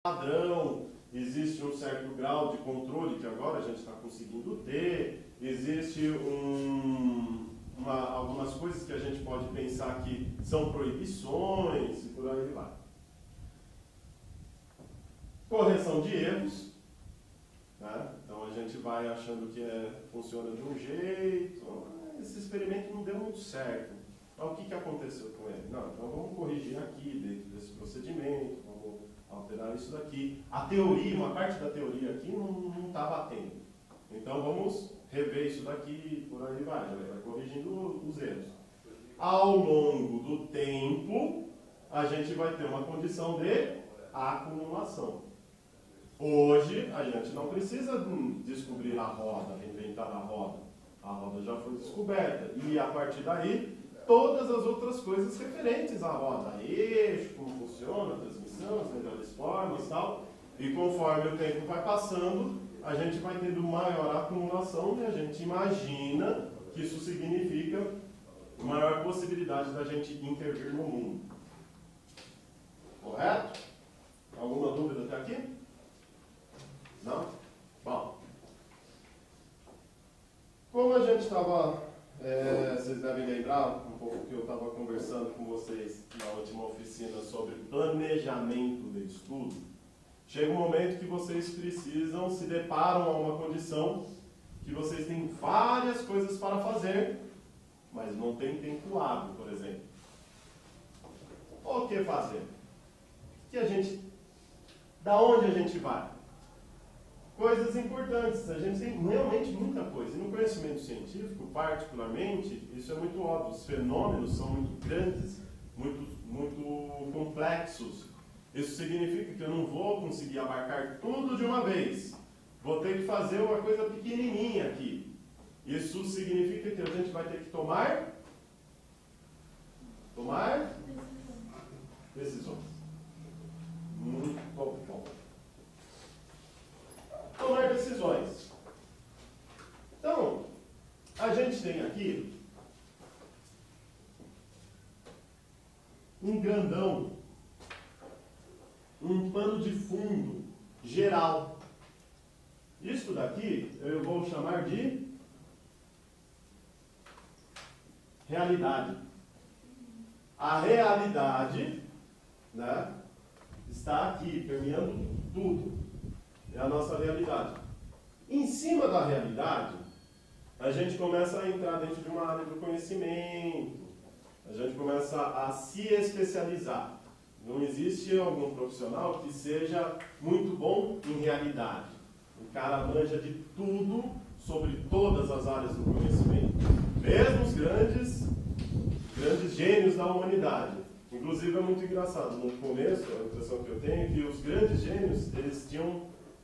padrão, existe um certo grau de controle que agora a gente está conseguindo ter, existe algumas coisas que a gente pode pensar que são proibições e por aí vai. Correção de erros, né? Então a gente vai achando que funciona de um jeito, esse experimento não deu muito certo. Então o que aconteceu com ele? Não, então vamos corrigir aqui dentro desse procedimento, vamos alterar isso daqui. A teoria, uma parte da teoria aqui não está batendo. Então vamos rever isso daqui, por aí vai corrigindo os erros. Ao longo do tempo, a gente vai ter uma condição de acumulação. Hoje, a gente não precisa descobrir a roda, reinventar a roda. A roda já foi descoberta. E a partir daí, todas as outras coisas referentes à roda. Eixo, como funciona, a transmissão, as melhores formas e tal. E conforme o tempo vai passando, a gente vai tendo maior acumulação e a gente imagina que isso significa maior possibilidade da gente intervir no mundo. Correto? Alguma dúvida até aqui? Não? Bom. Como a gente estava, vocês devem lembrar um pouco que eu estava conversando com vocês na última oficina sobre planejamento de estudo, chega um momento que vocês precisam, se deparam a uma condição que vocês têm várias coisas para fazer, mas não tem tempo hábil, por exemplo. O que fazer? Da onde a gente vai? Coisas importantes, a gente tem realmente muita coisa. E no conhecimento científico, particularmente, isso é muito óbvio. Os fenômenos são muito grandes, muito complexos. Isso significa que eu não vou conseguir abarcar tudo de uma vez. Vou ter que fazer uma coisa pequenininha aqui. Isso significa que a gente vai ter que tomar decisões. Muito bom. Tomar decisões. Então, a gente tem aqui um grandão, um pano de fundo geral. Isso daqui eu vou chamar de realidade. A realidade, né, está aqui, permeando tudo. É a nossa realidade. Em cima da realidade, a gente começa a entrar dentro de uma área do conhecimento, a gente começa a se especializar. Não existe algum profissional que seja muito bom em realidade. O cara manja de tudo, sobre todas as áreas do conhecimento. Mesmo os grandes gênios da humanidade. Inclusive é muito engraçado, no começo, a impressão que eu tenho é que os grandes gênios,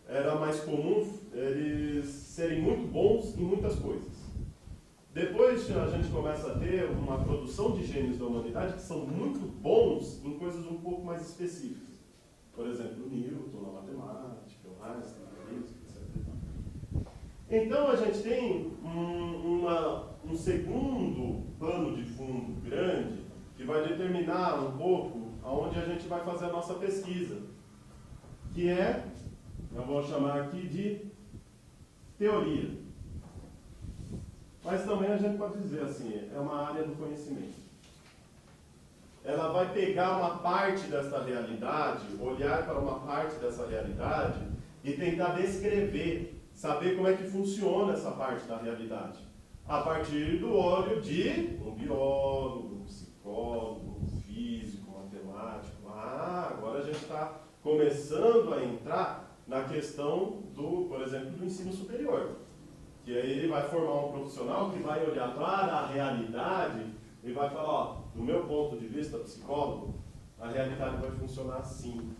era mais comum eles serem muito bons em muitas coisas. Depois a gente começa a ter uma produção de gênios da humanidade que são muito bons em coisas um pouco mais específicas. Por exemplo, o Newton na matemática, o Einstein na física, etc. Então a gente tem um segundo pano de fundo grande que vai determinar um pouco aonde a gente vai fazer a nossa pesquisa, que eu vou chamar aqui de teoria. Mas também a gente pode dizer assim, é uma área do conhecimento. Ela vai pegar uma parte dessa realidade, olhar para uma parte dessa realidade e tentar descrever, saber como é que funciona essa parte da realidade. A partir do olho de um biólogo, um psicólogo, um físico, um matemático. Agora a gente está começando a entrar na questão por exemplo, do ensino superior. Que aí ele vai formar um profissional que vai olhar para a realidade e vai falar, do meu ponto de vista psicólogo, a realidade vai funcionar assim.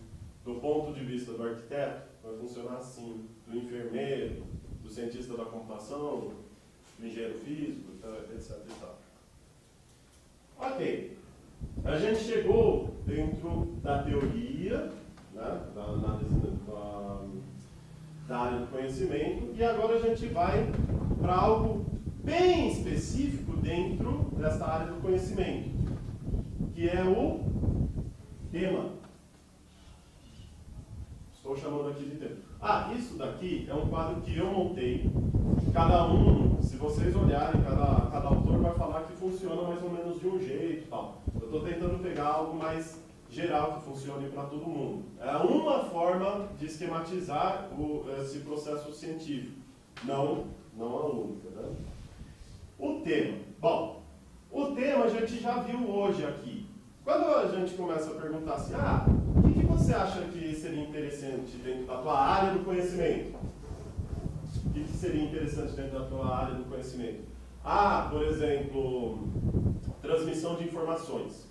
Do ponto de vista do arquiteto, vai funcionar assim. Do enfermeiro, do cientista da computação, do engenheiro físico, etc. e tal. Ok. A gente chegou dentro da teoria, né, da análise da área do conhecimento, e agora a gente vai para algo bem específico dentro dessa área do conhecimento, que é o tema. Estou chamando aqui de tema. Isso daqui é um quadro que eu montei. Cada um, se vocês olharem, cada autor vai falar que funciona mais ou menos de um jeito e tal. Eu estou tentando pegar algo mais geral que funcione para todo mundo. É uma forma de esquematizar esse processo científico. Não a única, né? O tema. Bom, o tema a gente já viu hoje aqui. Quando a gente começa a perguntar assim, o que você acha que seria interessante dentro da tua área do conhecimento? O que seria interessante dentro da tua área do conhecimento? Por exemplo, transmissão de informações.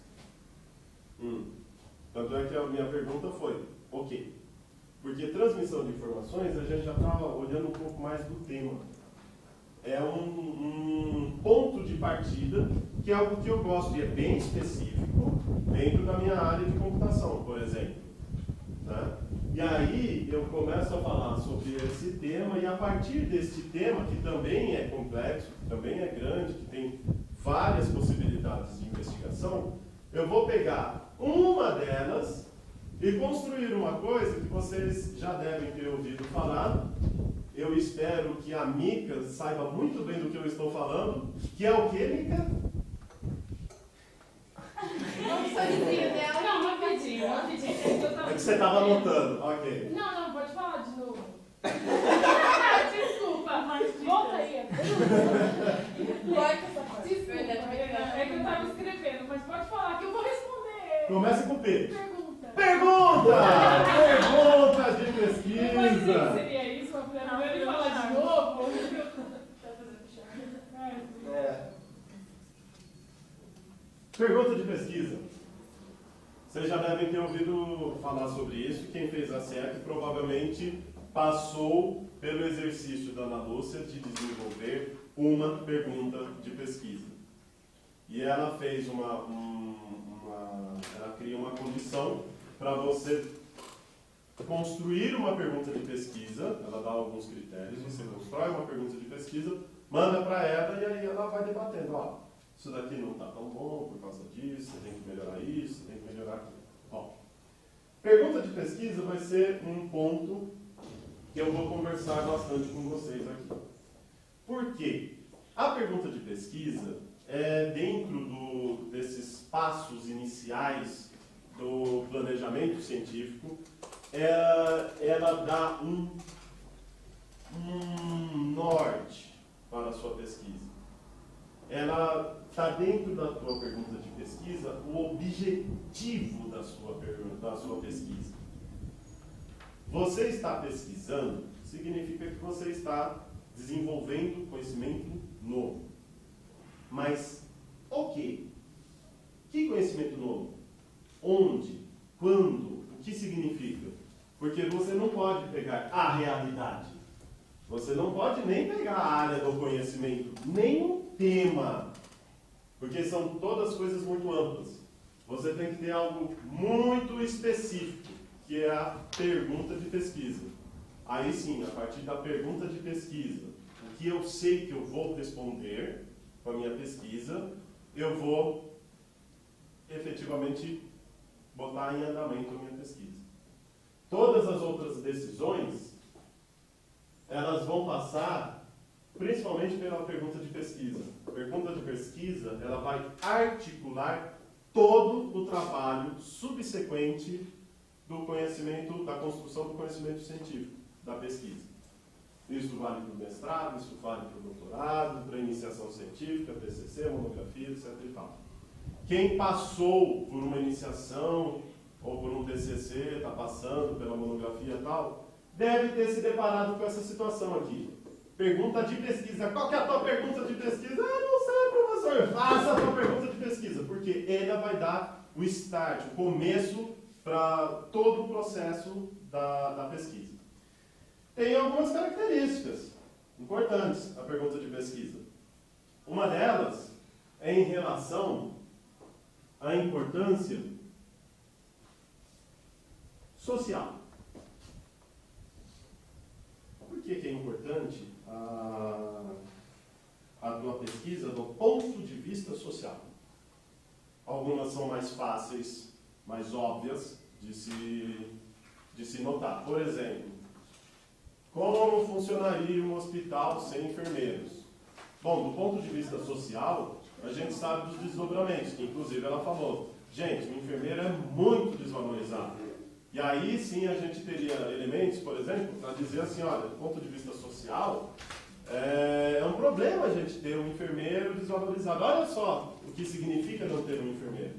Tanto é que a minha pergunta foi, ok. Porque transmissão de informações, a gente já está olhando um pouco mais do tema. É um ponto de partida, que é algo que eu gosto e é bem específico dentro da minha área de computação, por exemplo. Né? E aí eu começo a falar sobre esse tema, e a partir desse tema, que também é complexo, que também é grande, que tem várias possibilidades de investigação, eu vou pegar uma delas e construir uma coisa que vocês já devem ter ouvido falar. Eu espero que a Mica saiba muito bem do que eu estou falando, que é o que, Mica? Não sou vizinho dela. Não, rapidinho. É que você estava anotando, ok. Não, pode falar de novo. Desculpa, mas volta aí. Desculpa, é que eu estava escrevendo, mas pode falar que eu vou responder. Começa com P. Pergunta. Pergunta de Mas pesquisa! seria isso? Não, ele falar de novo? Pergunta de pesquisa. Vocês já devem ter ouvido falar sobre isso. Quem fez a SEP provavelmente passou pelo exercício da Ana Lúcia de desenvolver uma pergunta de pesquisa. E ela fez ela cria uma condição para você construir uma pergunta de pesquisa. Ela dá alguns critérios, você constrói uma pergunta de pesquisa, manda para ela e aí ela vai debatendo. Isso daqui não está tão bom por causa disso, você tem que melhorar isso, você tem que melhorar aquilo. Bom, pergunta de pesquisa vai ser um ponto que eu vou conversar bastante com vocês aqui. Por quê? A pergunta de pesquisa é dentro desses passos iniciais do planejamento científico, ela dá um norte para a sua pesquisa. Ela está dentro da tua pergunta de pesquisa o objetivo da sua pesquisa. Você está pesquisando significa que você está desenvolvendo conhecimento novo. Mas, ok. Que conhecimento novo? Onde? Quando? O que significa? Porque você não pode pegar a realidade. Você não pode nem pegar a área do conhecimento, nem o tema. Porque são todas coisas muito amplas. Você tem que ter algo muito específico, que é a pergunta de pesquisa. Aí sim, a partir da pergunta de pesquisa, o que eu sei que eu vou responder com a minha pesquisa, eu vou efetivamente botar em andamento a minha pesquisa. Todas as outras decisões, elas vão passar principalmente pela pergunta de pesquisa. A pergunta de pesquisa, ela vai articular todo o trabalho subsequente do conhecimento, da construção do conhecimento científico, da pesquisa. Isso vale para o mestrado, isso vale para o doutorado, para a iniciação científica, TCC, monografia, etc. e tal. Quem passou por uma iniciação ou por um TCC, está passando pela monografia e tal, deve ter se deparado com essa situação aqui. Pergunta de pesquisa. Qual que é a tua pergunta de pesquisa? Não sei, professor. Faça a tua pergunta de pesquisa, porque ela vai dar o start, o começo para todo o processo da pesquisa. Tem algumas características importantes da pergunta de pesquisa. Uma delas é em relação à importância social. Por que é importante a tua pesquisa do ponto de vista social? Algumas são mais fáceis, mais óbvias de se de se notar. Por exemplo, como funcionaria um hospital sem enfermeiros? Bom, do ponto de vista social, a gente sabe dos desdobramentos, que inclusive ela falou, gente, o enfermeiro é muito desvalorizado. E aí sim a gente teria elementos, por exemplo, para dizer assim, olha, do ponto de vista social, é um problema a gente ter um enfermeiro desvalorizado. Olha só o que significa não ter um enfermeiro.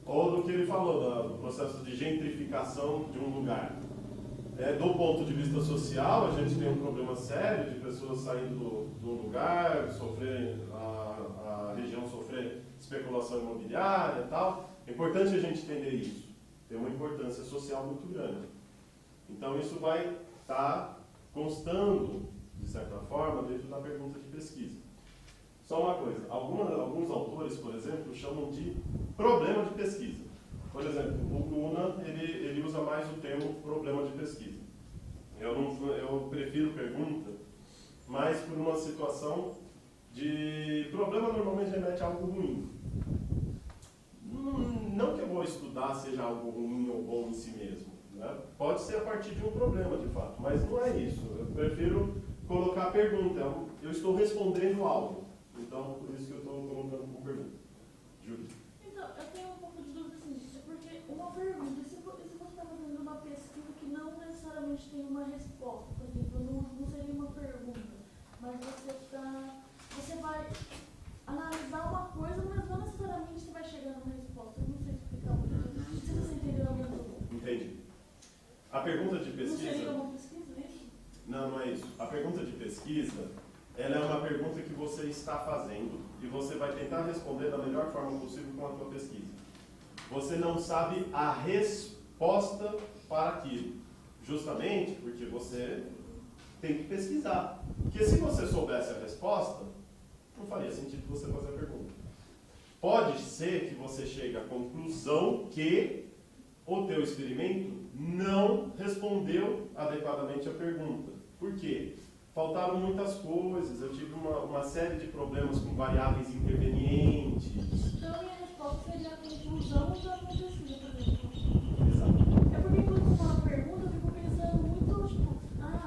Ou do que ele falou, do processo de gentrificação de um lugar. Do ponto de vista social, a gente tem um problema sério de pessoas saindo do lugar, a região sofrer especulação imobiliária e tal. É importante a gente entender isso. Tem uma importância social muito grande. Então, isso vai estar constando, de certa forma, dentro da pergunta de pesquisa. Só uma coisa, alguns autores, por exemplo, chamam de problema de pesquisa. Por exemplo, o Luna, ele usa mais o termo problema de pesquisa. Eu prefiro pergunta, mas por uma situação de problema normalmente remete a algo ruim. Não que eu vou estudar seja algo ruim ou bom em si mesmo. Né? Pode ser a partir de um problema, de fato, mas não é isso. Eu prefiro colocar a pergunta. Eu estou respondendo algo. Então, por isso que eu estou colocando como pergunta. Júlia. Então, eu tenho um pouco de dúvida assim, porque uma pergunta, se você está fazendo uma pesquisa que não necessariamente tem uma resposta, por exemplo, não seria uma pergunta, mas você vai analisar uma coisa, mas não necessariamente você vai chegar numa resposta. Eu não sei explicar muito bem. Não sei se você entendeu a minha dúvida. Entendi. A pergunta de pesquisa... Não seria uma pesquisa, é isso? Não é isso. A pergunta de pesquisa, ela é uma pergunta que você está fazendo e você vai tentar responder da melhor forma possível com a sua pesquisa. Você não sabe a resposta para aquilo, justamente porque você tem que pesquisar. Porque se você soubesse a resposta, não faria sentido você fazer a pergunta. Pode ser que você chegue à conclusão que o teu experimento não respondeu adequadamente a pergunta. Por quê? Faltaram muitas coisas, eu tive uma série de problemas com variáveis intervenientes. Então, a minha resposta seria a conclusão da minha pesquisa, por exemplo. Exato. É porque quando você fala uma pergunta, eu fico pensando muito, tipo,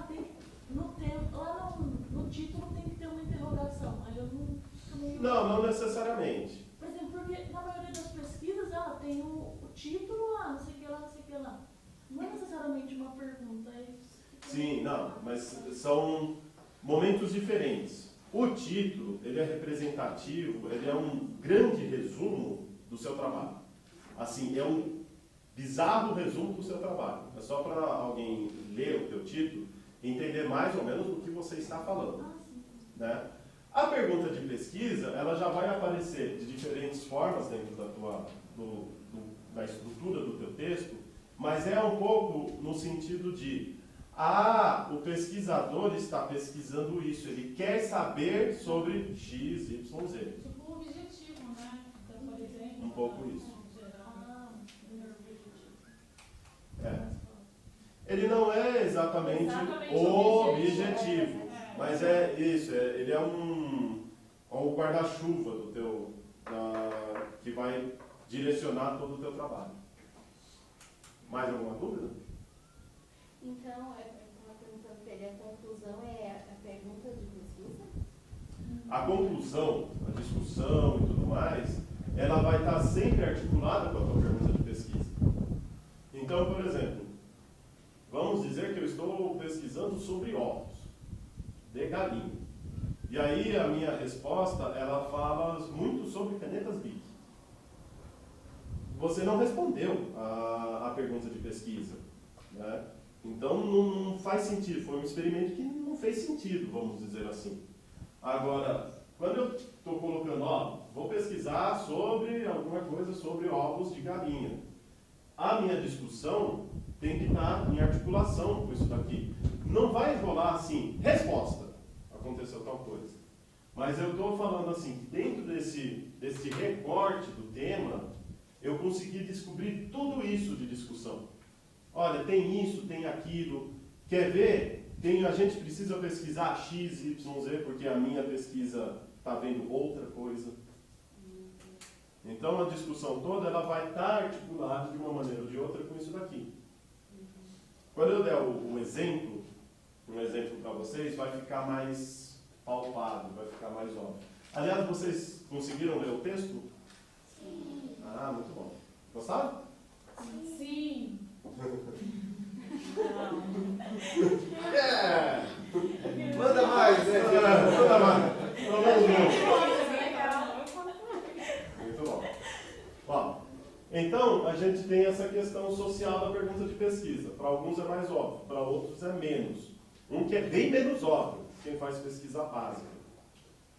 tem no tempo, lá no título tem que ter uma interrogação. Aí eu não... Não necessariamente. Por exemplo, porque na maioria das pesquisas, tem o título, não sei o que lá, não sei o que lá. Não é necessariamente uma pergunta, é isso. Sim, não, mas são momentos diferentes. O título, ele é representativo, ele é um grande resumo do seu trabalho. Assim, é um bizarro resumo do seu trabalho. É só para alguém ler o teu título e entender mais ou menos do que você está falando. Né? A pergunta de pesquisa, ela já vai aparecer de diferentes formas dentro da estrutura do teu texto, mas é um pouco no sentido de o pesquisador está pesquisando isso, ele quer saber sobre X, Y, Z. Tipo o objetivo, né? Então, por exemplo, Um pouco isso. Ele não é exatamente o objetivo, mas é isso, ele é um guarda-chuva do teu, que vai direcionar todo o teu trabalho. Mais alguma dúvida? Então, eu estava perguntando para ele, a conclusão é a pergunta de pesquisa? A conclusão, a discussão e tudo mais, ela vai estar sempre articulada com a tua pergunta de pesquisa. Então, por exemplo, vamos dizer que eu estou pesquisando sobre ovos de galinha. E aí a minha resposta, ela fala muito sobre canetas Bic. Você não respondeu a pergunta de pesquisa, né? Então não faz sentido, foi um experimento que não fez sentido, vamos dizer assim. Agora, quando eu estou colocando, vou pesquisar sobre alguma coisa sobre ovos de galinha, a minha discussão tem que estar em articulação com isso daqui. Não vai rolar assim, resposta, aconteceu tal coisa. Mas eu estou falando assim, que dentro desse recorte do tema, eu consegui descobrir tudo isso de discussão. Olha, tem isso, tem aquilo. Quer ver? A gente precisa pesquisar X, Y, Z, porque a minha pesquisa está vendo outra coisa. Então, a discussão toda ela vai estar articulada de uma maneira ou de outra com isso daqui. Quando eu der um exemplo para vocês, vai ficar mais palpável, vai ficar mais óbvio. Aliás, vocês conseguiram ler o texto? Sim. Ah, muito bom. Gostaram? Sim. É! Manda mais, né? Manda mais. Pelo menos um. Legal. Muito bom. Ó, então, a gente tem essa questão social da pergunta de pesquisa. Para alguns é mais óbvio, para outros é menos. Um que é bem menos óbvio, quem faz pesquisa básica.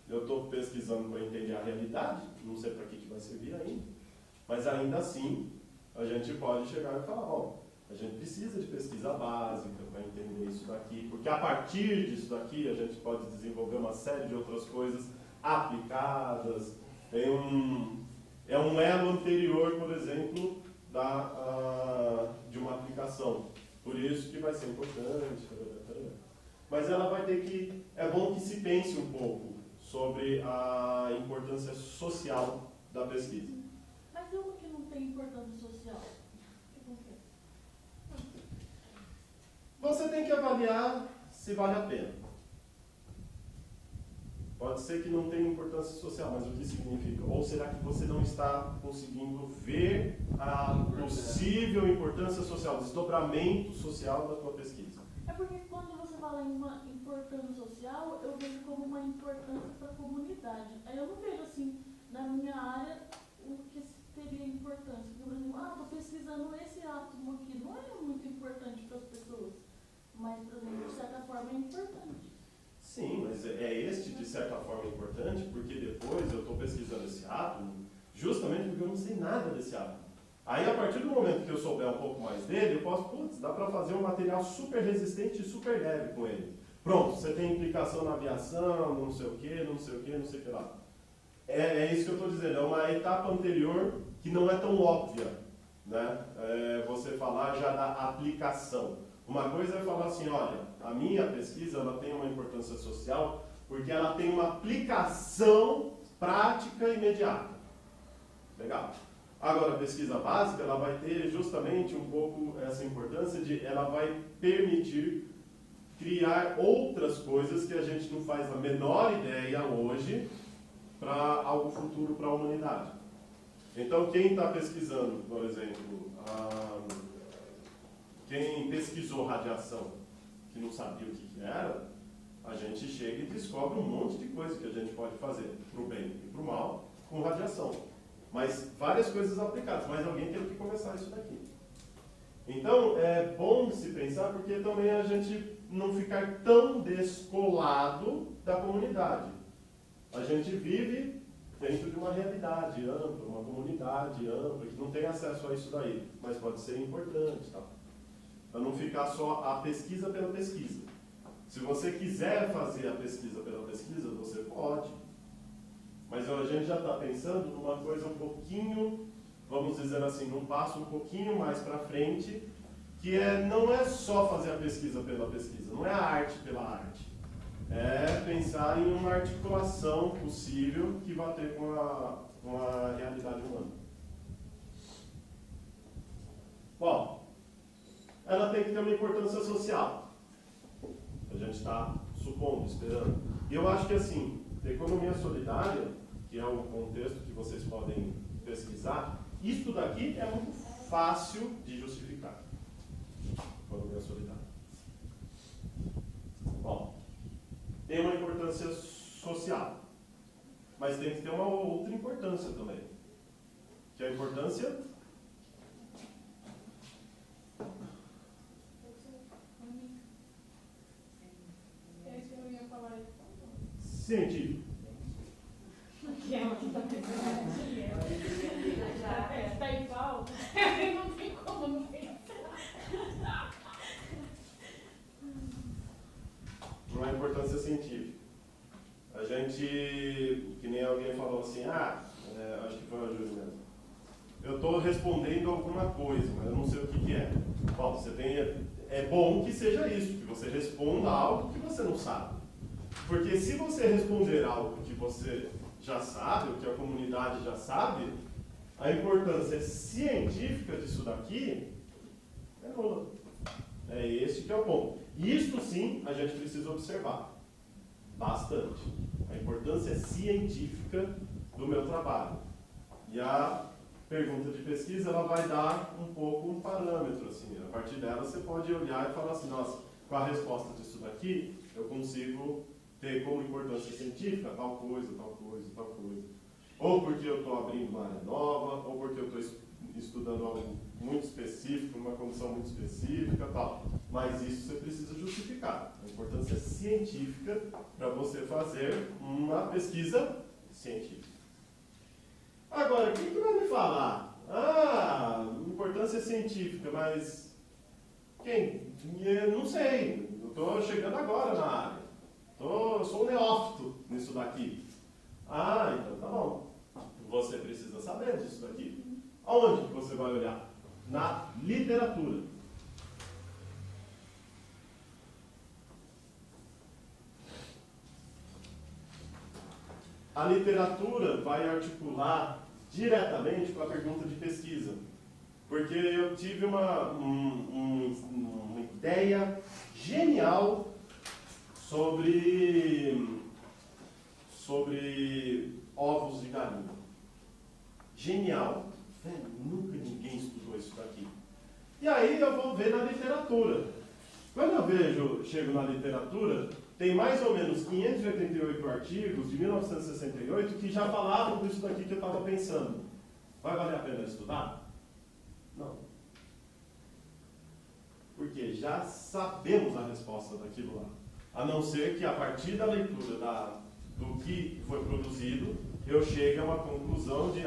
Eu estou pesquisando para entender a realidade, não sei para que vai servir ainda, mas ainda assim, a gente pode chegar e falar, ó, a gente precisa de pesquisa básica para entender isso daqui, porque a partir disso daqui a gente pode desenvolver uma série de outras coisas aplicadas. É um elo anterior, por exemplo, de uma aplicação. Por isso que vai ser importante. Mas ela vai ter que... É bom que se pense um pouco sobre a importância social da pesquisa. Mas uma que não tem importância social, o que acontece? Você tem que avaliar se vale a pena. Pode ser que não tenha importância social, mas o que significa? Ou será que você não está conseguindo ver a possível importância social, desdobramento social da tua pesquisa? É porque quando você fala em uma importância social, eu vejo como uma importância para a comunidade. Aí eu não vejo assim, na minha área, o que teria importância. Por exemplo, estou pesquisando esse átomo aqui, não é muito importante para as pessoas, mas, por exemplo, de certa forma é importante. Sim, mas é este, de certa forma, importante, porque depois eu estou pesquisando esse átomo, justamente porque eu não sei nada desse átomo. Aí, a partir do momento que eu souber um pouco mais dele, eu posso, dá para fazer um material super resistente e super leve com ele. Pronto, você tem implicação na aviação, não sei o que, não sei o que, não sei o que lá. É isso que eu estou dizendo, é uma etapa anterior que não é tão óbvia, né? Você falar já da aplicação. Uma coisa é falar assim, olha, a minha pesquisa ela tem uma importância social porque ela tem uma aplicação prática imediata. Legal. Agora, a pesquisa básica, ela vai ter justamente um pouco essa importância de, ela vai permitir criar outras coisas que a gente não faz a menor ideia hoje para algo futuro para a humanidade. Então, quem está pesquisando, por exemplo, quem pesquisou radiação, que não sabia o que era, a gente chega e descobre um monte de coisa que a gente pode fazer, para o bem e para o mal, com radiação. Mas várias coisas aplicadas, mas alguém teve que começar isso daqui. Então, é bom se pensar, porque também a gente não ficar tão descolado da comunidade. A gente vive dentro de uma realidade ampla, uma comunidade ampla, que não tem acesso a isso daí, mas pode ser importante, tá? Para não ficar só a pesquisa pela pesquisa. Se você quiser fazer a pesquisa pela pesquisa, você pode. Mas a gente já está pensando numa coisa um pouquinho, vamos dizer assim, num passo um pouquinho mais para frente, que não é só fazer a pesquisa pela pesquisa, não é a arte pela arte. É pensar em uma articulação possível que vai ter com a realidade humana. Bom, ela tem que ter uma importância social. A gente está supondo, esperando. E eu acho que assim, economia solidária, que é o contexto que vocês podem pesquisar, isso daqui é muito fácil de justificar. Economia solidária. Bom, tem uma importância social, mas tem que ter uma outra importância também, que é a importância científica. Que é o que está pensando. Está igual. Não tem como não pensar. Uma importância científica. A gente, que nem alguém falou assim, acho que foi a Júlia mesmo. Eu estou respondendo alguma coisa, mas eu não sei o que é. Bom, é bom que seja isso, que você responda algo que você não sabe. Porque se você responder algo que você já sabe, o que a comunidade já sabe, a importância científica disso daqui é nula. É esse que é o ponto. Isto sim a gente precisa observar bastante. A importância científica do meu trabalho. E a pergunta de pesquisa ela vai dar um pouco um parâmetro. Assim. A partir dela você pode olhar e falar assim, nossa, com a resposta disso daqui, eu consigo ter como importância científica tal coisa, tal coisa, tal coisa. Ou porque eu estou abrindo uma área nova, ou porque eu estou estudando algo muito específico, uma condição muito específica, tal. Mas isso você precisa justificar. A importância científica para você fazer uma pesquisa científica. Agora, quem que vai me falar? Importância científica, mas quem? Eu não sei. Eu estou chegando agora na área. Eu sou um neófito nisso daqui. Então tá bom. Você precisa saber disso daqui. Aonde que você vai olhar? Na literatura. A literatura vai articular diretamente com a pergunta de pesquisa. Porque eu tive uma ideia genial sobre ovos de galinha. Genial. Nunca ninguém estudou isso daqui. E aí eu vou ver na literatura. Quando eu chego na literatura, tem mais ou menos 588 artigos de 1968 que já falavam disso daqui que eu estava pensando. Vai valer a pena estudar? Não. Porque já sabemos a resposta daquilo lá. A não ser que a partir da leitura do que foi produzido, eu chegue a uma conclusão de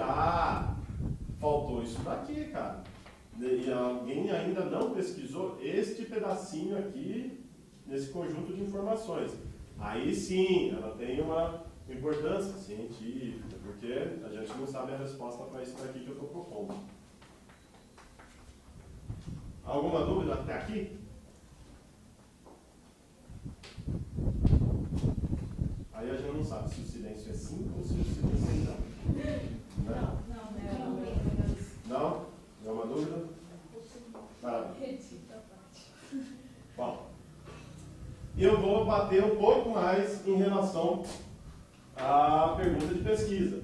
faltou isso daqui, cara. E alguém ainda não pesquisou este pedacinho aqui, nesse conjunto de informações. Aí sim, ela tem uma importância científica, porque a gente não sabe a resposta para isso daqui que eu estou propondo. Alguma dúvida até aqui? Aí a gente não sabe se o silêncio é sim ou se o silêncio é não. Né? Não? Alguma dúvida? Bom, eu vou bater um pouco mais em relação à pergunta de pesquisa.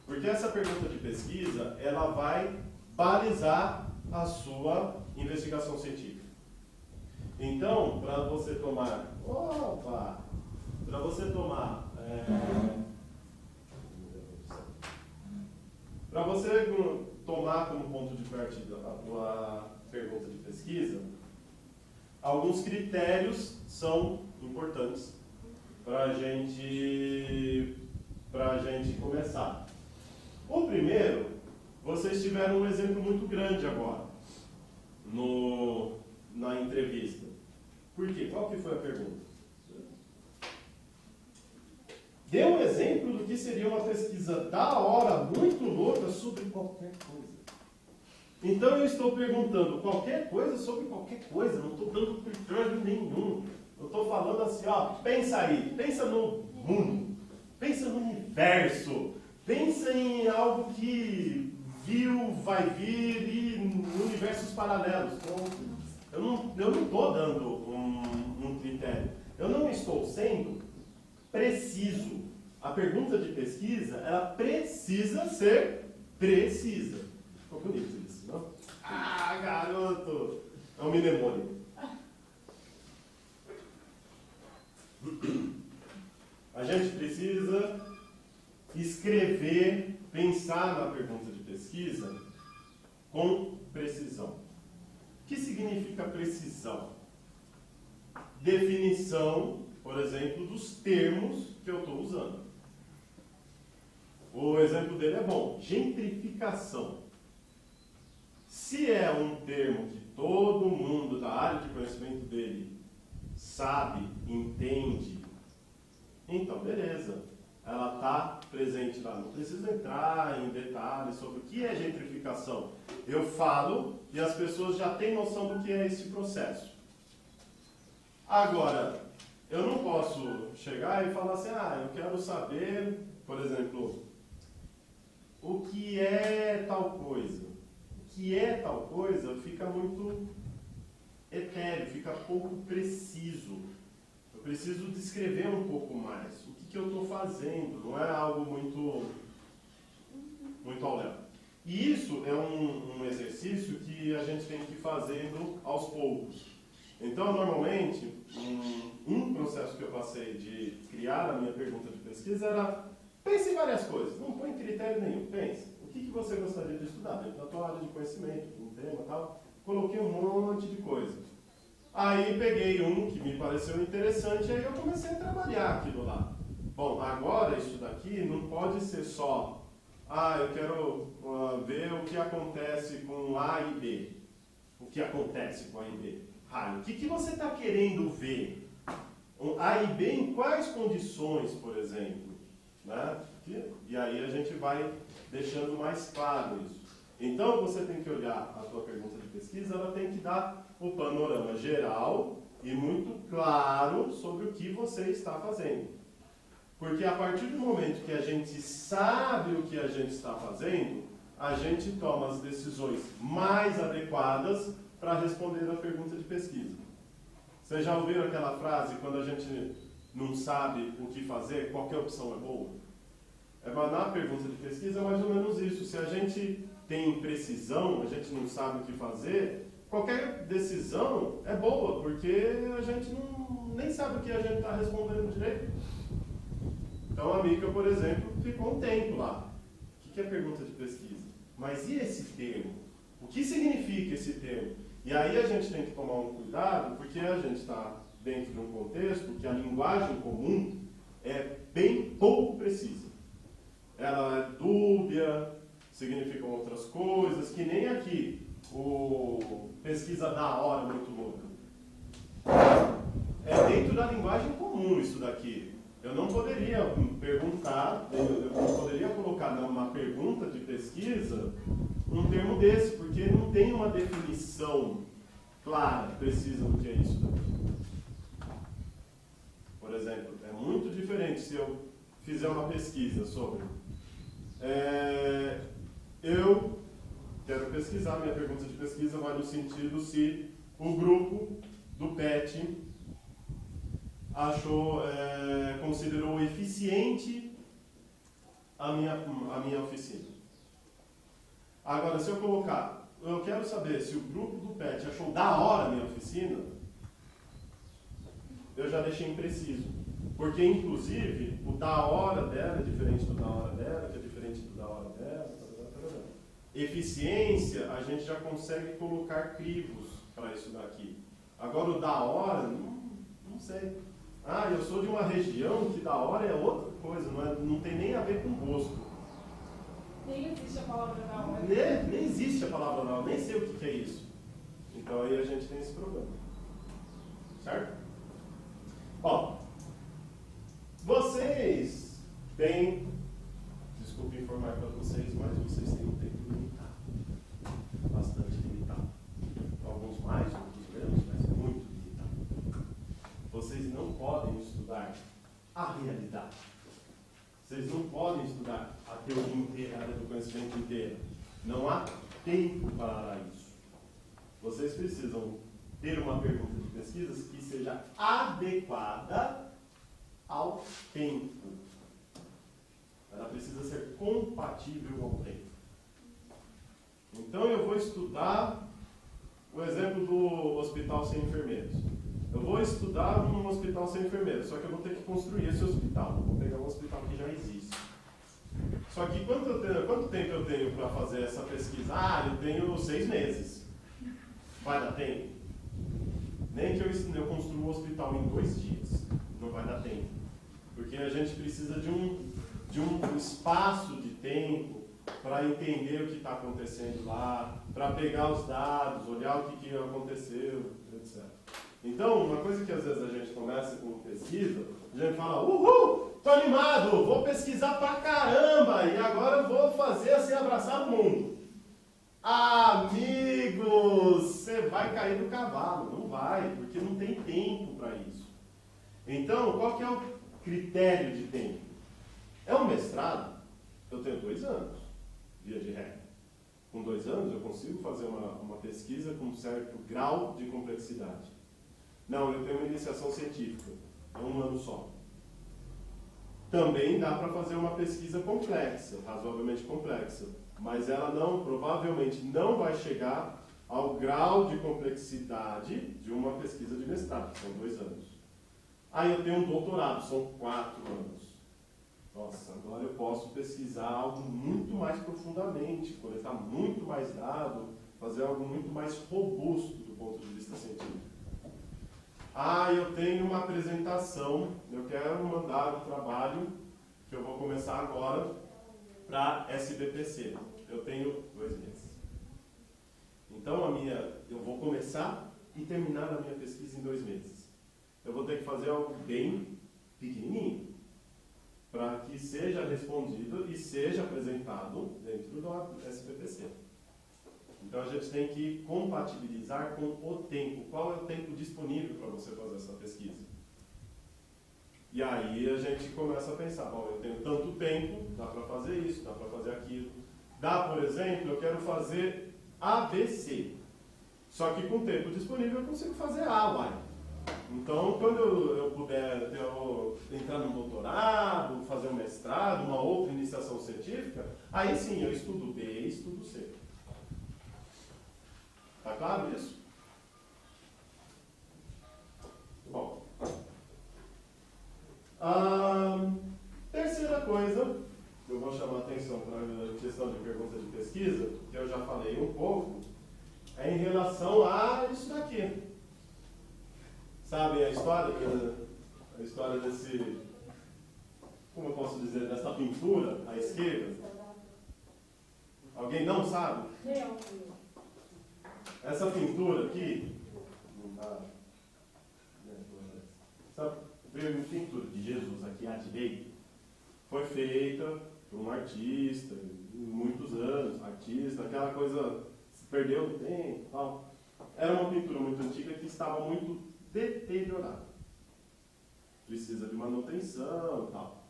Porque essa pergunta de pesquisa, ela vai balizar a sua investigação científica. Então, para você tomar como ponto de partida a pergunta de pesquisa, alguns critérios são importantes para a gente começar. O primeiro, vocês tiveram um exemplo muito grande agora na entrevista. Por quê? Qual que foi a pergunta? Dê um exemplo do que seria uma pesquisa da hora, muito louca, sobre qualquer coisa. Então eu estou perguntando qualquer coisa sobre qualquer coisa, não estou dando critério nenhum. Eu estou falando assim, pensa aí, pensa no mundo, pensa no universo, pensa em algo que viu, vai vir e universos paralelos. Então, eu não estou dando um critério. Eu não estou sendo preciso. A pergunta de pesquisa, ela precisa ser precisa. Ficou bonito isso, não? Garoto! É um mnemônico. A gente precisa escrever, pensar na pergunta de pesquisa com precisão. O que significa precisão? Definição, por exemplo, dos termos que eu estou usando. O exemplo dele é bom. Gentrificação. Se é um termo que todo mundo da área de conhecimento dele sabe, entende, então beleza. Ela está presente lá. Não preciso entrar em detalhes sobre o que é gentrificação. Eu falo e as pessoas já têm noção do que é esse processo. Agora, eu não posso chegar e falar assim, eu quero saber, por exemplo, o que é tal coisa. O que é tal coisa fica muito etéreo, fica pouco preciso. Eu preciso descrever um pouco mais. O que eu estou fazendo? Não é algo muito ao léu. E isso é um exercício que a gente tem que ir fazendo aos poucos. Então, normalmente, um processo que eu passei de criar a minha pergunta de pesquisa era: pense em várias coisas, não põe critério nenhum, pense. O que você gostaria de estudar dentro da tua área de conhecimento, um tema e tal? Coloquei um monte de coisa. Aí peguei um que me pareceu interessante e aí eu comecei a trabalhar aquilo lá. Bom, agora isso daqui não pode ser só: eu quero ver o que acontece com A e B. O que acontece com A e B? O que você está querendo ver? A e B em quais condições, por exemplo? Né? E aí a gente vai deixando mais claro isso. Então você tem que olhar a tua pergunta de pesquisa, ela tem que dar o panorama geral e muito claro sobre o que você está fazendo. Porque a partir do momento que a gente sabe o que a gente está fazendo, a gente toma as decisões mais adequadas para responder a pergunta de pesquisa. Vocês já ouviram aquela frase: quando a gente não sabe o que fazer, qualquer opção é boa? Na pergunta de pesquisa é mais ou menos isso. Se a gente tem imprecisão, a gente não sabe o que fazer, qualquer decisão é boa, porque a gente nem sabe o que a gente está respondendo direito. Então a Mica, por exemplo, ficou um tempo lá. O que é pergunta de pesquisa? Mas e esse termo? O que significa esse termo? E aí a gente tem que tomar um cuidado, porque a gente está dentro de um contexto que a linguagem comum é bem pouco precisa. Ela é dúbia, significam outras coisas, que nem aqui o pesquisa da hora muito louca. É dentro da linguagem comum isso daqui. Eu não poderia perguntar, eu não poderia colocar numa pergunta de pesquisa um termo desse, porque não tem uma definição clara, precisa do que é isso daqui. Por exemplo, é muito diferente se eu fizer uma pesquisa sobre... eu quero pesquisar, minha pergunta de pesquisa vai no sentido se o grupo do PET considerou eficiente a minha oficina. Agora, se eu colocar, eu quero saber se o grupo do PET achou da hora a minha oficina, eu já deixei impreciso. Porque, inclusive, o da hora dela é diferente do da hora dela, que é diferente do da hora dela. Eficiência, a gente já consegue colocar crivos para isso daqui. Agora, o da hora, não sei. Eu sou de uma região que da hora é outra coisa, não tem nem a ver com gosto. Nem existe a palavra da hora. Nem existe a palavra da hora, nem sei o que é isso. Então aí a gente tem esse problema. Certo? Vocês têm, desculpe informar para vocês, mas vocês têm um tempo limitado. Bastante limitado. Alguns mais, outros menos, mas muito limitado. Vocês não podem estudar a realidade. Vocês não podem estudar a teoria inteira, a área do conhecimento inteira. Não há tempo para isso. Vocês precisam ter uma pergunta de pesquisas que seja adequada ao tempo. Ela precisa ser compatível ao tempo. Então eu vou estudar o exemplo do hospital sem enfermeiros. Eu vou estudar um hospital sem enfermeiros, só que eu vou ter que construir esse hospital. Vou pegar um hospital que já existe. Só que quanto tempo eu tenho para fazer essa pesquisa? Eu tenho 6 meses. Vai dar tempo? Nem que eu construa um hospital em 2 dias. Não vai dar tempo. Porque a gente precisa de um espaço de tempo para entender o que está acontecendo lá, para pegar os dados, olhar o que aconteceu, etc. Então, uma coisa que às vezes a gente começa com pesquisa, a gente fala: uhul, tô animado, vou pesquisar pra caramba, e agora eu vou fazer assim, abraçar o mundo. Amigos, você vai cair do cavalo. Não vai, porque não tem tempo para isso. Então, qual que é o critério de tempo? É um mestrado? Eu tenho 2 anos, via de regra. Com 2 anos eu consigo fazer uma pesquisa com um certo grau de complexidade. Não, eu tenho uma iniciação científica, é 1 ano só. Também dá para fazer uma pesquisa complexa, razoavelmente complexa, mas ela provavelmente não vai chegar ao grau de complexidade de uma pesquisa de mestrado, que são 2 anos. Aí eu tenho um doutorado, são 4 anos. Nossa, agora eu posso pesquisar algo muito mais profundamente, coletar muito mais dado, fazer algo muito mais robusto do ponto de vista científico. Eu tenho uma apresentação, eu quero mandar um trabalho que eu vou começar agora para SBPC. Eu tenho 2 meses. Então eu vou começar e terminar a minha pesquisa em 2 meses. Eu vou ter que fazer algo bem pequenininho, para que seja respondido e seja apresentado dentro do SBPC. Então a gente tem que compatibilizar com o tempo. Qual é o tempo disponível para você fazer essa pesquisa? E aí a gente começa a pensar, bom, eu tenho tanto tempo, dá para fazer isso, dá para fazer aquilo. Dá, por exemplo, eu quero fazer ABC. Só que com o tempo disponível eu consigo fazer A, uai. Então, quando eu puder entrar num doutorado, fazer um mestrado, uma outra iniciação científica, aí sim eu estudo B e estudo C. Tá claro isso? Bom. Terceira coisa, eu vou chamar a atenção para a questão de pergunta de pesquisa, que eu já falei um pouco, é em relação a isso daqui. Sabe a história desse, como eu posso dizer, dessa pintura à esquerda? Alguém não sabe? Essa pintura aqui, essa pintura de Jesus aqui à direita, foi feita por um artista, muitos anos, artista, aquela coisa, se perdeu no tempo e tal. Era uma pintura muito antiga que estava muito deteriorada. Precisa de manutenção e tal.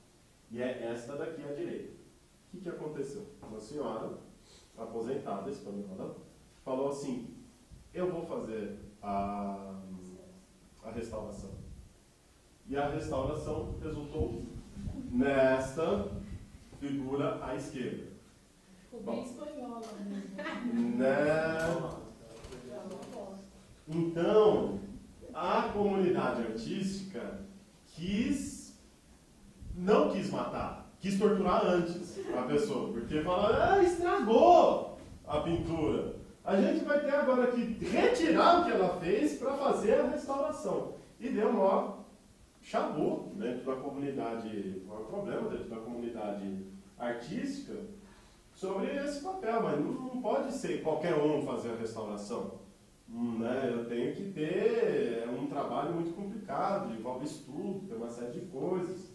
E é esta daqui à direita. O que aconteceu? Uma senhora, aposentada, espanhola, falou assim, eu vou fazer a restauração. E a restauração resultou nesta figura à esquerda. Bem espanhola Então, a comunidade artística não quis matar, quis torturar antes a pessoa, porque falaram, estragou a pintura. A gente vai ter agora que retirar o que ela fez para fazer a restauração. E deu um maior chabu dentro da comunidade, um problema dentro da comunidade artística sobre esse papel, mas não pode ser qualquer um fazer a restauração. Eu tenho que ter um trabalho muito complicado, envolve estudo, tem uma série de coisas.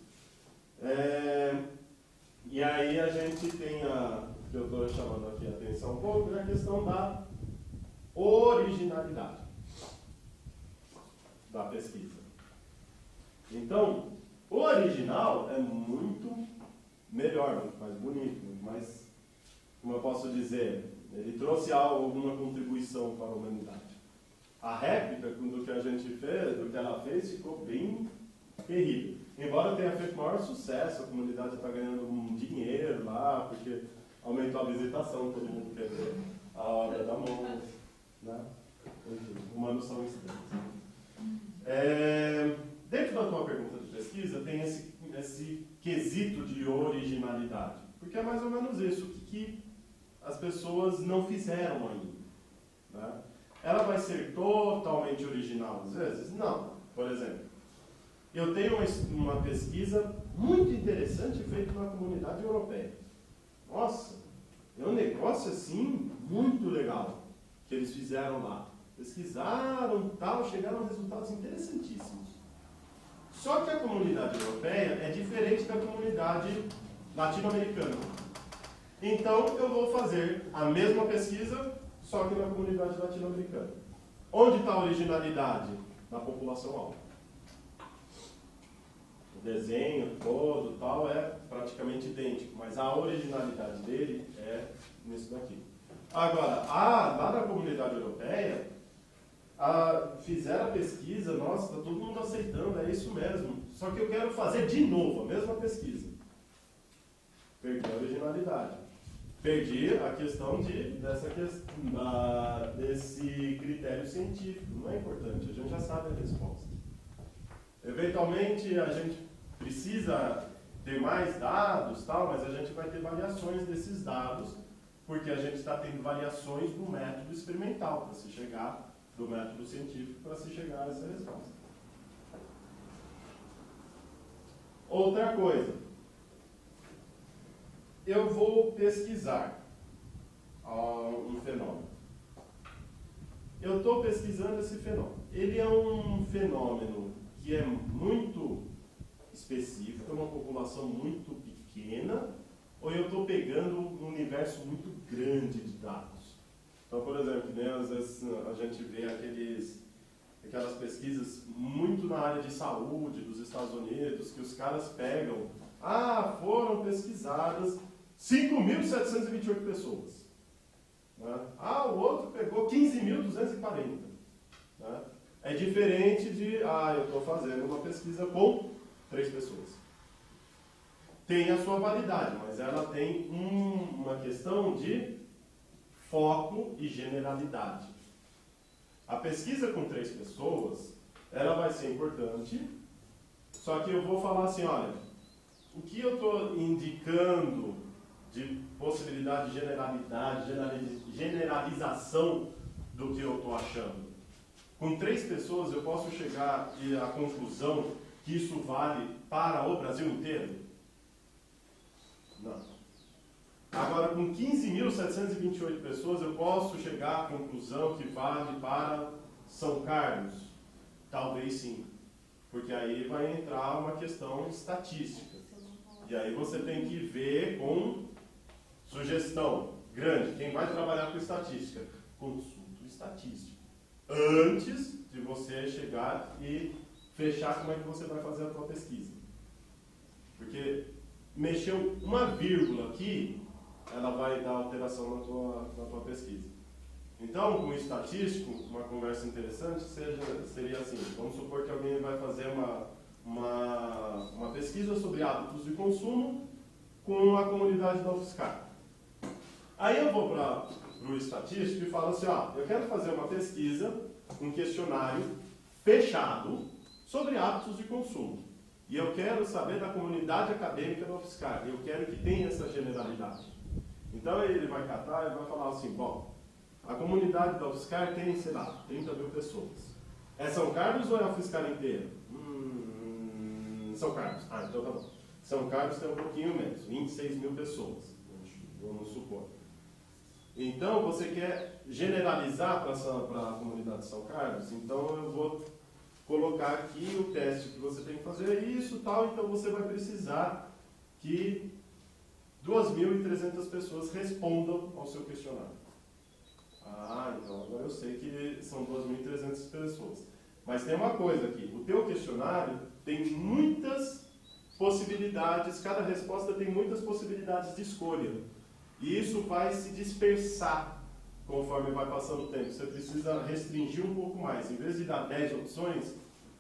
E aí a gente tem que eu estou chamando aqui a atenção um pouco, na questão da originalidade da pesquisa. Então, o original é muito melhor, muito mais bonito, muito mais, como eu posso dizer, ele trouxe alguma contribuição para a humanidade. A réplica do que a gente fez, do que ela fez, ficou bem terrível. Embora tenha feito maior sucesso, a comunidade está ganhando um dinheiro lá, porque aumentou a visitação, todo mundo quer ver a obra da mão, né? Humanos são estranhos. Dentro da tua pergunta de pesquisa, tem esse quesito de originalidade. Porque é mais ou menos isso, o que as pessoas não fizeram ainda. Né? Ela vai ser totalmente original às vezes? Não. Por exemplo, eu tenho uma pesquisa muito interessante feita na comunidade europeia. Nossa, é um negócio assim muito legal que eles fizeram lá. Pesquisaram, tal, chegaram a resultados interessantíssimos. Só que a comunidade europeia é diferente da comunidade latino-americana. Então, eu vou fazer a mesma pesquisa, só que na comunidade latino-americana. Onde está a originalidade? Na população-alvo. O desenho todo tal é praticamente idêntico, mas a originalidade dele é nisso daqui. Agora, lá na comunidade europeia, fizeram a pesquisa, nossa, está todo mundo aceitando, é isso mesmo. Só que eu quero fazer de novo a mesma pesquisa. Perdi a originalidade. Perdi a questão desse critério científico. Não é importante, a gente já sabe a resposta. Eventualmente, a gente precisa ter mais dados, tal, mas a gente vai ter variações desses dados, porque a gente está tendo variações do método experimental para se chegar, do método científico para se chegar a essa resposta. Outra coisa, eu vou pesquisar um fenômeno. Eu estou pesquisando esse fenômeno. Ele é um fenômeno que é muito específico, é uma população muito pequena, ou eu estou pegando um universo muito grande de dados. Então, por exemplo, né, às vezes a gente vê aquelas pesquisas muito na área de saúde dos Estados Unidos, que os caras pegam, foram pesquisadas 5.728 pessoas. Né? O outro pegou 15.240. Né? É diferente de, eu estou fazendo uma pesquisa com 3 pessoas. Tem a sua validade, mas ela tem uma questão de foco e generalidade. A pesquisa com 3 pessoas, ela vai ser importante, só que eu vou falar assim, olha, o que eu estou indicando de possibilidade de generalidade, generalização do que eu estou achando. Com 3 pessoas eu posso chegar à conclusão que isso vale para o Brasil inteiro? Não. Agora, com 15.728 pessoas, eu posso chegar à conclusão que vale para São Carlos? Talvez sim. Porque aí vai entrar uma questão estatística. E aí você tem que ver com sugestão grande. Quem vai trabalhar com estatística? Consulta o estatístico. Antes de você chegar e fechar como é que você vai fazer a tua pesquisa. Porque mexeu uma vírgula aqui, ela vai dar alteração na tua pesquisa. Então, com o estatístico, uma conversa interessante seria assim, vamos supor que alguém vai fazer uma pesquisa sobre hábitos de consumo com a comunidade da UFSCar. Aí eu vou para o estatístico e falo assim, eu quero fazer uma pesquisa, um questionário fechado sobre hábitos de consumo. E eu quero saber da comunidade acadêmica da UFSCar. Eu quero que tenha essa generalidade. Então ele vai catar e vai falar assim, bom, a comunidade da UFSCar tem, sei lá, 30 mil pessoas. É São Carlos ou é a UFSCar inteira? São Carlos. Então tá bom. São Carlos tem um pouquinho menos, 26 mil pessoas, vamos supor. Então você quer generalizar para a comunidade de São Carlos? Então eu vou colocar aqui o teste que você tem que fazer isso, tal, então você vai precisar que 2.300 pessoas respondam ao seu questionário. Então agora eu sei que são 2.300 pessoas. Mas tem uma coisa aqui, o teu questionário tem muitas possibilidades, cada resposta tem muitas possibilidades de escolha. E isso vai se dispersar conforme vai passando o tempo. Você precisa restringir um pouco mais. Em vez de dar 10 opções,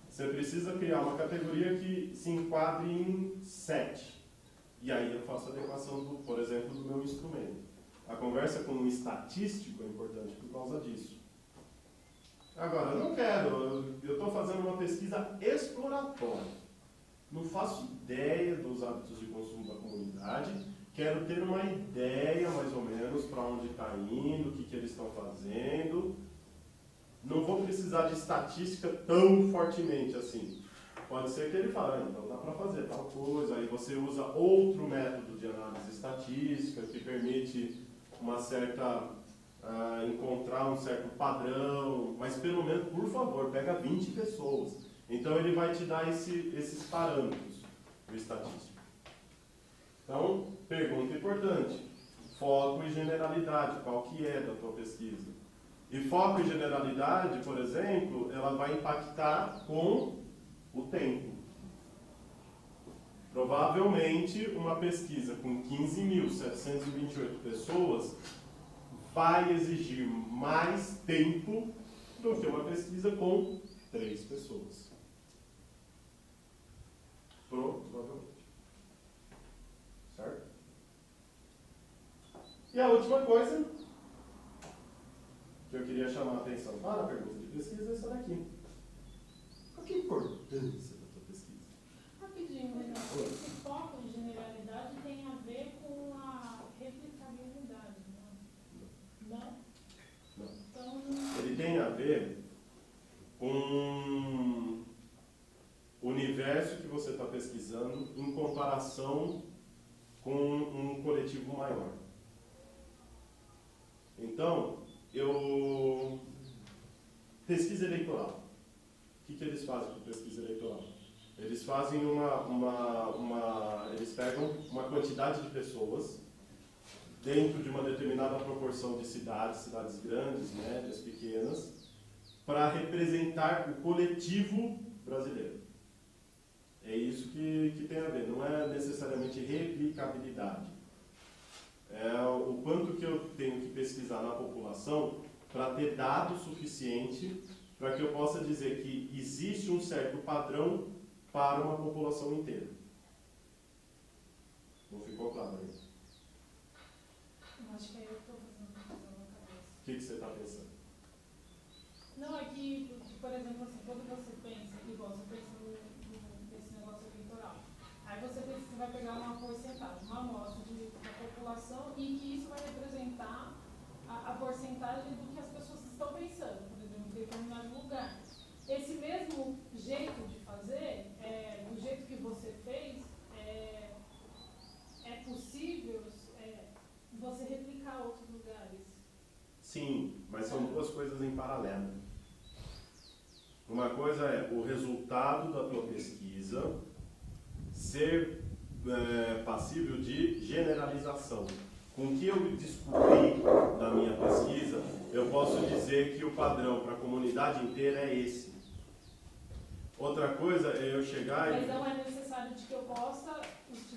você precisa criar uma categoria que se enquadre em 7. E aí eu faço a adequação, por exemplo, do meu instrumento. A conversa com um estatístico é importante por causa disso. Agora, eu não quero, eu estou fazendo uma pesquisa exploratória. Não faço ideia dos hábitos de consumo da comunidade, quero ter uma ideia mais ou menos para onde está indo, o que eles estão fazendo. Não vou precisar de estatística tão fortemente assim. Pode ser que ele fale, então dá para fazer tal coisa, aí você usa outro método de análise estatística que permite uma certa, encontrar um certo padrão, mas pelo menos, por favor, pega 20 pessoas. Então ele vai te dar esses parâmetros do estatístico. Então, pergunta importante, foco e generalidade, qual que é da tua pesquisa? E foco e generalidade, por exemplo, ela vai impactar com o tempo. Provavelmente, uma pesquisa com 15.728 pessoas vai exigir mais tempo do que uma pesquisa com 3 pessoas. Provavelmente. Certo? E a última coisa que eu queria chamar a atenção para a pergunta de pesquisa é essa daqui. Qual que é a importância da tua pesquisa? Rapidinho, né? Esse foco de generalidade tem a ver com a replicabilidade, não? Não? Não. Então, Ele tem a ver com o universo que você está pesquisando em comparação com um coletivo maior. Então, pesquisa eleitoral. O que eles fazem com pesquisa eleitoral? Eles fazem eles pegam uma quantidade de pessoas dentro de uma determinada proporção de cidades grandes, médias, pequenas, para representar o coletivo brasileiro. É isso que tem a ver, não é necessariamente replicabilidade. É o quanto que eu tenho que pesquisar na população para ter dado suficiente para que eu possa dizer que existe um certo padrão para uma população inteira. Não ficou claro isso? eu acho que aí eu estou fazendo confusão na cabeça. O que você está pensando? Não, é que, por exemplo, assim, quando você pensa, igual você pensa nesse negócio eleitoral, aí você pensa que você vai pegar uma porcentagem, uma amostra da população e que isso vai representar a porcentagem do que as pessoas estão pensando, por exemplo, em determinado lugar. Esse mesmo jeito de fazer, do jeito que você fez, é possível você replicar outros lugares? Sim, mas são duas coisas em paralelo. Uma coisa é o resultado da tua pesquisa ser passível de generalização. Com o que eu descobri na minha pesquisa, eu posso dizer que o padrão para a comunidade inteira é esse. Outra coisa é eu chegar Mas não é necessário de que eu possa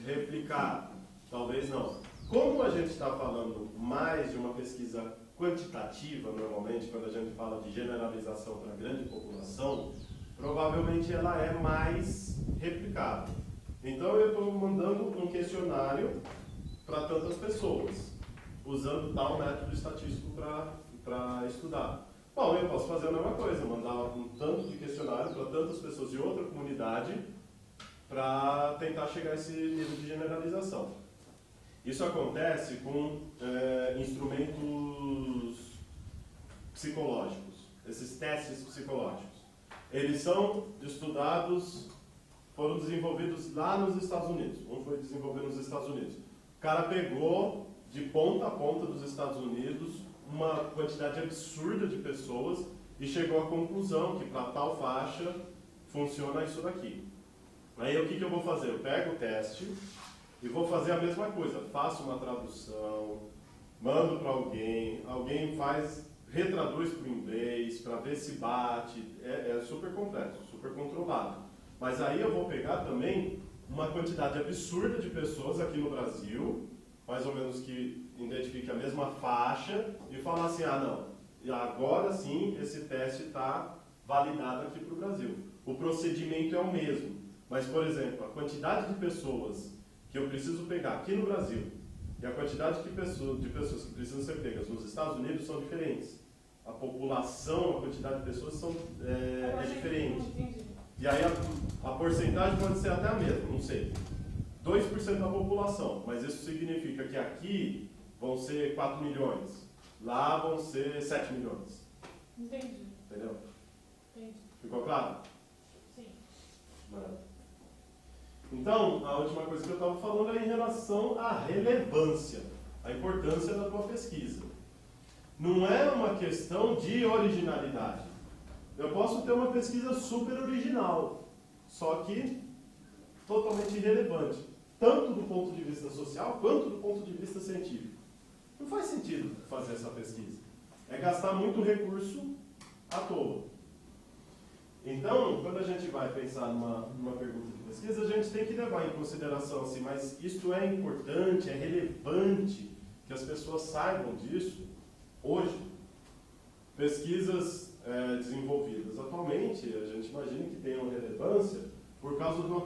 replicar. Talvez não. Como a gente está falando mais de uma pesquisa quantitativa, normalmente, quando a gente fala de generalização para a grande população, provavelmente ela é mais replicável. Então eu estou mandando um questionário para tantas pessoas, usando tal método estatístico para estudar. Bom, eu posso fazer a mesma coisa, mandar um tanto de questionário para tantas pessoas de outra comunidade para tentar chegar a esse nível de generalização. Isso acontece com instrumentos psicológicos, esses testes psicológicos. Eles são estudados, foram desenvolvidos lá nos Estados Unidos. Um foi desenvolvido nos Estados Unidos. O cara pegou de ponta a ponta dos Estados Unidos uma quantidade absurda de pessoas e chegou à conclusão que para tal faixa funciona isso daqui. Aí o que eu vou fazer? Eu pego o teste e vou fazer a mesma coisa. Faço uma tradução, mando para alguém retraduz para o inglês para ver se bate. É super complexo, super controlado. Mas aí eu vou pegar também uma quantidade absurda de pessoas aqui no Brasil, mais ou menos que identifique a mesma faixa, e falar assim, não, e agora sim esse teste está validado aqui para o Brasil. O procedimento é o mesmo, mas, por exemplo, a quantidade de pessoas que eu preciso pegar aqui no Brasil e a quantidade de pessoas que precisam ser pegas nos Estados Unidos são diferentes. A população, a quantidade de pessoas é diferente. E aí a porcentagem pode ser até a mesma, não sei. 2% da população, mas isso significa que aqui vão ser 4 milhões, lá vão ser 7 milhões. Entendi. Entendeu? Entendi. Ficou claro? Sim. Então, a última coisa que eu estava falando é em relação à relevância, a importância da tua pesquisa. Não é uma questão de originalidade. Eu posso ter uma pesquisa super original, só que totalmente irrelevante, tanto do ponto de vista social quanto do ponto de vista científico. Não faz sentido fazer essa pesquisa. É gastar muito recurso à toa. Então, quando a gente vai pensar numa pergunta de pesquisa, a gente tem que levar em consideração assim, mas isto é importante, é relevante que as pessoas saibam disso. Hoje, pesquisas desenvolvidas atualmente, a gente imagina que tenham relevância por causa de uma